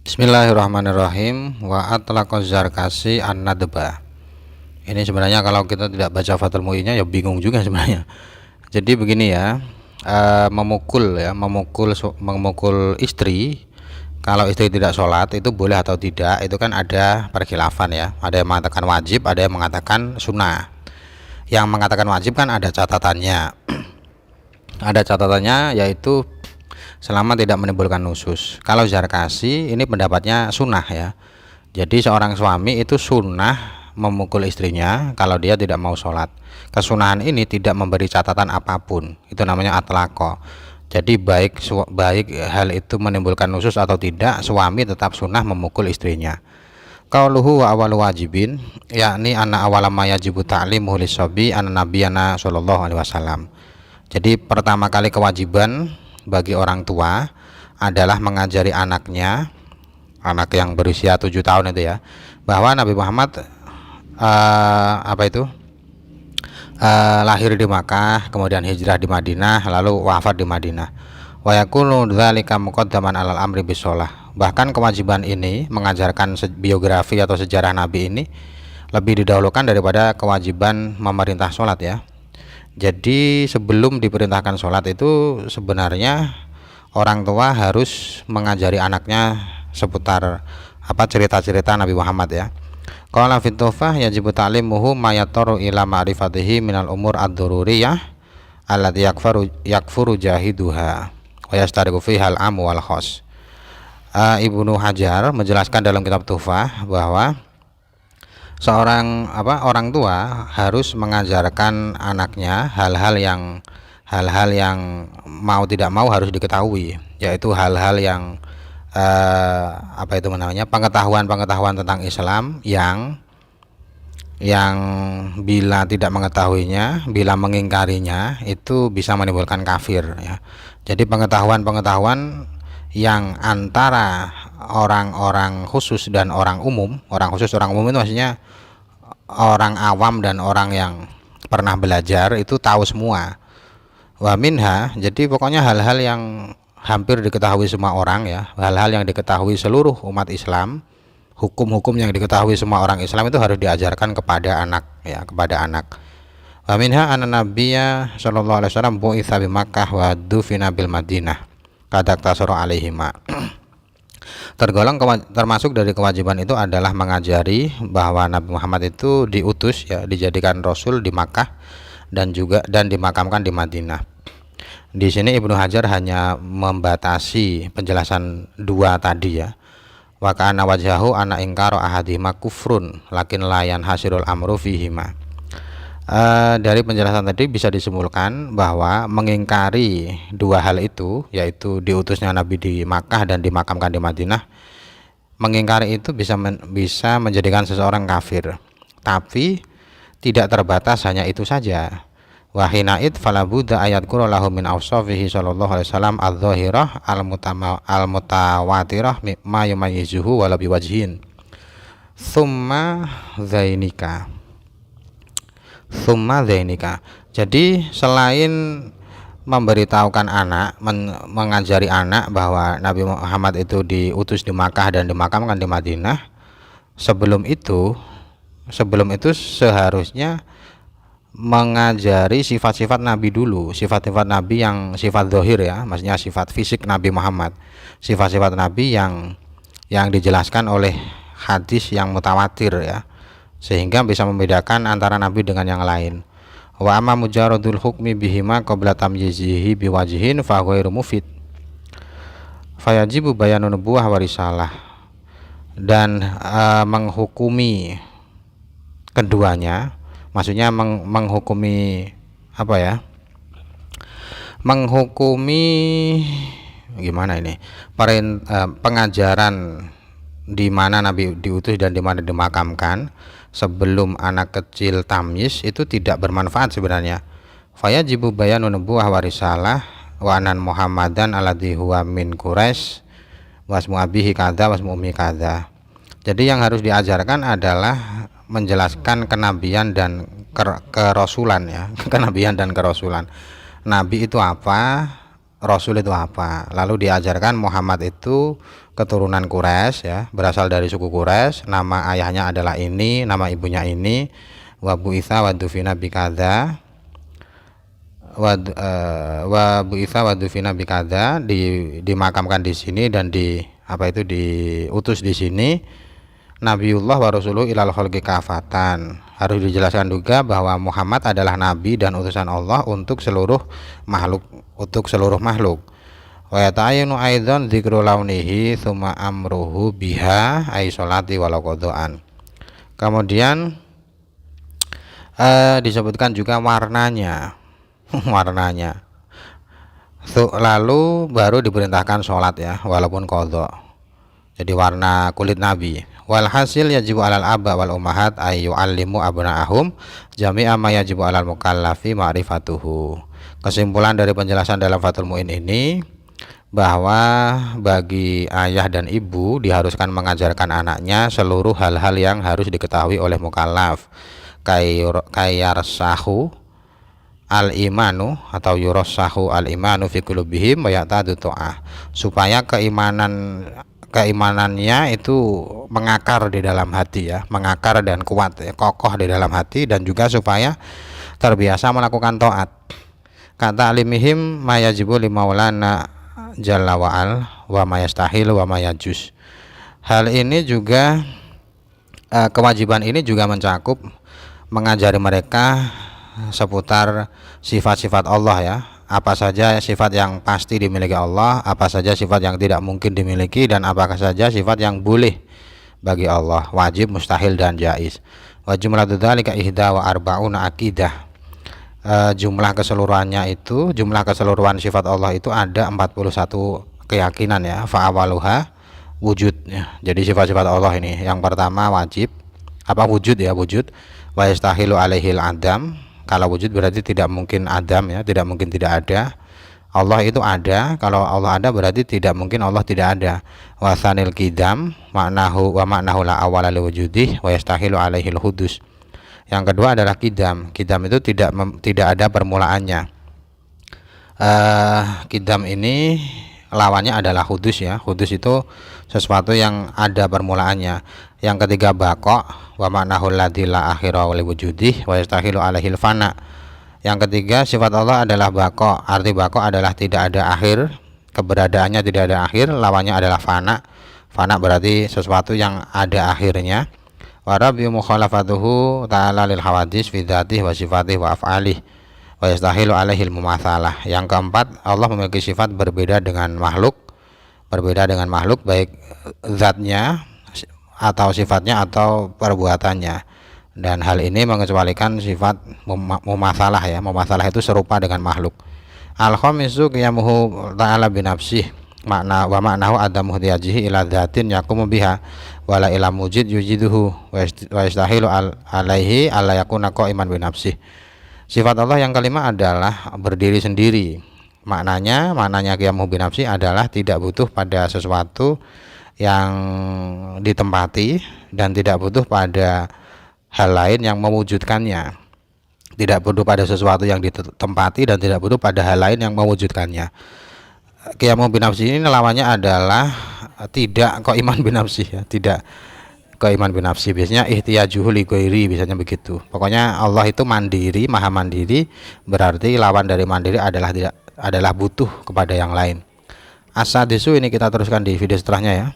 Bismillahirrahmanirrahim. Wa atlaqaz zarkasi an-nadba. Ini sebenarnya kalau kita tidak baca Fathul Mu'innya ya bingung juga sebenarnya. Jadi begini ya, memukul istri. Kalau istri tidak sholat itu boleh atau tidak, itu kan ada perkhilafan ya. Ada yang mengatakan wajib, ada yang mengatakan sunnah. Yang mengatakan wajib kan ada catatannya. Ada catatannya yaitu selama tidak menimbulkan nusus. Kalau Zarkasi ini pendapatnya sunnah ya. Jadi seorang suami itu sunnah memukul istrinya kalau dia tidak mau sholat. Kesunahan ini tidak memberi catatan apapun, itu namanya atlaqo. Jadi baik hal itu menimbulkan nusus atau tidak, suami tetap sunnah memukul istrinya. Qauluhu wa awalu wajibin, yakni anna awala ma yajibu ta'limuhu lis-shabi anna nabiyana sallallahu alaihi wasallam. Jadi pertama kali kewajiban bagi orang tua adalah mengajari anaknya, anak yang berusia 7 tahun itu ya, bahwa Nabi Muhammad lahir di Makkah, kemudian hijrah di Madinah, lalu wafat di Madinah. Wa yakunu dzalika muqaddaman alal amri bisolah. Bahkan kewajiban ini mengajarkan biografi atau sejarah Nabi ini lebih didahulukan daripada kewajiban memerintah sholat ya. Jadi sebelum diperintahkan sholat itu sebenarnya orang tua harus mengajari anaknya seputar cerita-cerita Nabi Muhammad ya. Qala fit tuhfah yajibu ta'limuhu ma yataru ila ma'rifatihi minal umur ad-dururiyah allati yakfuru jahiduha wa yastariqu fiha al-am wal khas. Ibnu Hajar menjelaskan dalam kitab Tuhfah bahwa orang tua harus mengajarkan anaknya hal-hal yang mau tidak mau harus diketahui, yaitu hal-hal yang pengetahuan tentang Islam yang bila tidak mengetahuinya, bila mengingkarinya itu bisa menimbulkan kafir ya. Jadi pengetahuan yang antara orang khusus dan orang umum. Orang khusus, orang umum itu maksudnya orang awam dan orang yang pernah belajar itu tahu semua. Wa minha, jadi pokoknya hal-hal yang hampir diketahui semua orang ya, hal-hal yang diketahui seluruh umat Islam, hukum-hukum yang diketahui semua orang Islam itu harus diajarkan kepada anak ya, kepada anak. Wa minha anna nabiyya sallallahu alaihi wasallam bu'itsa bi Makkah wa dufina bil Madinah kadak tasara alaihima. Termasuk dari kewajiban itu adalah mengajari bahwa Nabi Muhammad itu diutus ya, dijadikan rasul di Makkah dan dimakamkan di Madinah. Di sini Ibnu Hajar hanya membatasi penjelasan dua tadi ya. Wa kana wajhahu ana ingkaro ahadihima kufrun lakin layan hasirul amru fihima. Dari penjelasan tadi bisa disimpulkan bahwa mengingkari dua hal itu, yaitu diutusnya Nabi di Makkah dan dimakamkan di Madinah, mengingkari itu bisa menjadikan seseorang kafir. Tapi tidak terbatas hanya itu saja. Wa hinaid falabudda ayat qur'lahu min awsafihi sallallahu alaihi wasallam adz-dzahirah al-mutawatirah ma yumayyizuhu wala biwajhin. Tsumma zainika. Jadi selain memberitahukan anak, mengajari anak bahwa Nabi Muhammad itu diutus di Makkah dan dimakamkan di Madinah, sebelum itu seharusnya mengajari sifat-sifat Nabi dulu, sifat-sifat Nabi yang sifat zahir ya, maksudnya sifat fisik Nabi Muhammad, sifat-sifat Nabi yang dijelaskan oleh hadis yang mutawatir ya, sehingga bisa membedakan antara Nabi dengan yang lain. Wa amma mujaradul hukmi bihima qabla tamyizihi biwajhin fa ghairu mufid. Fayajibu bayanun nubuwah wa risalah. Dan menghukumi keduanya, maksudnya menghukumi menghukumi gimana ini? Pengajaran di mana Nabi diutus dan di mana dimakamkan sebelum anak kecil tamyiz itu tidak bermanfaat sebenarnya. Fayajibu bayanun nubuwah wa risalah wa anan Muhammadan alladzi huwa min Quraisy wasmu abihi kadza wasmu ummi kadza. Jadi yang harus diajarkan adalah menjelaskan kenabian dan kerasulan ya, kenabian dan kerasulan. Nabi itu apa? Rasul itu apa. Lalu diajarkan Muhammad itu keturunan Quraisy ya, berasal dari suku Quraisy, nama ayahnya adalah ini, nama ibunya ini, wa bu'itsa wa dufina bikadza wa bu'itsa wa dufina bikadza, dimakamkan di sini dan diutus di sini. Nabiullah wa rasuluhu ilal khalqi kafatan. Harus dijelaskan juga bahwa Muhammad adalah nabi dan utusan Allah untuk seluruh makhluk, Wa yata'ayinu aidzan dzikru launihi tsumma amruhu biha ay sholati walau qadaan. Kemudian disebutkan juga warnanya. Lalu baru diperintahkan sholat ya, walaupun qadha. Jadi warna kulit Nabi. Walhasil yajibu alal aba wal ummahat ay yu'allimu abna'ahum jami'a ma yajibu alal mukallafi ma'rifatuhu. Kesimpulan dari penjelasan dalam Fathul Mu'in ini bahwa bagi ayah dan ibu diharuskan mengajarkan anaknya seluruh hal-hal yang harus diketahui oleh mukallaf, kayarsahu al-imanu atau yurassahu al-imanu fi qulubihim wa ya'tadu ta'ah, supaya keimanannya itu mengakar di dalam hati ya, mengakar dan kuat ya, kokoh di dalam hati, dan juga supaya terbiasa melakukan taat. Kata alimihim mayajibu limaulana jalla wa'al wa mayastahil wa mayajus. Hal ini juga kewajiban ini juga mencakup mengajari mereka seputar sifat-sifat Allah ya, apa saja sifat yang pasti dimiliki Allah, apa saja sifat yang tidak mungkin dimiliki, dan apakah saja sifat yang boleh bagi Allah, wajib, mustahil, dan jaiz. Wa jumlatu dzalika ihda wa arba'una aqidah. Jumlah keseluruhan sifat Allah itu ada 41 keyakinan ya. Fa awaluha wujud ya. Jadi sifat-sifat Allah ini yang pertama wajib, wujud ya, wujud. Wa yastahilu alaihil adam. Kalau wujud berarti tidak mungkin adam ya, tidak mungkin tidak ada. Allah itu ada, kalau Allah ada berarti tidak mungkin Allah tidak ada. Wa tsanil qidam maknahu la awwala li wujudih wa yastahilu alaihil hudus. Yang kedua adalah kidam. Kidam itu tidak ada permulaannya. Kidam ini lawannya adalah hudus ya. Hudus itu sesuatu yang ada permulaannya. Yang ketiga baqo, wa ma'nahu alladzi la akhira li wujudih wa yastahilu alaihil fana. Yang ketiga sifat Allah adalah baqo. Arti baqo adalah tidak ada akhir, keberadaannya tidak ada akhir. Lawannya adalah fana. Fana berarti sesuatu yang ada akhirnya. Wa rabbi mukhalafatuhu ta'ala lil hawadis fi dzatihi wa sifatih wa af'alih wa yastahilu alaihil mumatsalah. Yang keempat, Allah memiliki sifat berbeda dengan makhluk baik zatnya atau sifatnya atau perbuatannya, dan hal ini mengecualikan sifat mumatsalah ya. Mumatsalah itu serupa dengan makhluk. Al-khamisu qiyamuhu ta'ala binafsih makna wa ma'nahu adamu hdiyajihi ila dzatin yaqumu biha wala ila mujid yujiduhu wa yastahilu alaihi alla yakuna qa'iman bi nafsih. Sifat Allah yang kelima adalah berdiri sendiri. Maknanya qiyamuhu bi nafsi adalah tidak butuh pada sesuatu yang ditempati dan tidak butuh pada hal lain yang mewujudkannya. Tidak butuh pada sesuatu yang ditempati dan tidak butuh pada hal lain yang mewujudkannya. Qiyamuhu bi nafsi ini lawannya adalah tidak qaiman bi nafsi ya, tidak qaiman bi nafsi. Biasanya ihtiyajuhu li ghairi, biasanya begitu. Pokoknya Allah itu mandiri, maha mandiri, berarti lawan dari mandiri adalah butuh kepada yang lain. As-sadisu ini kita teruskan di video setelahnya ya.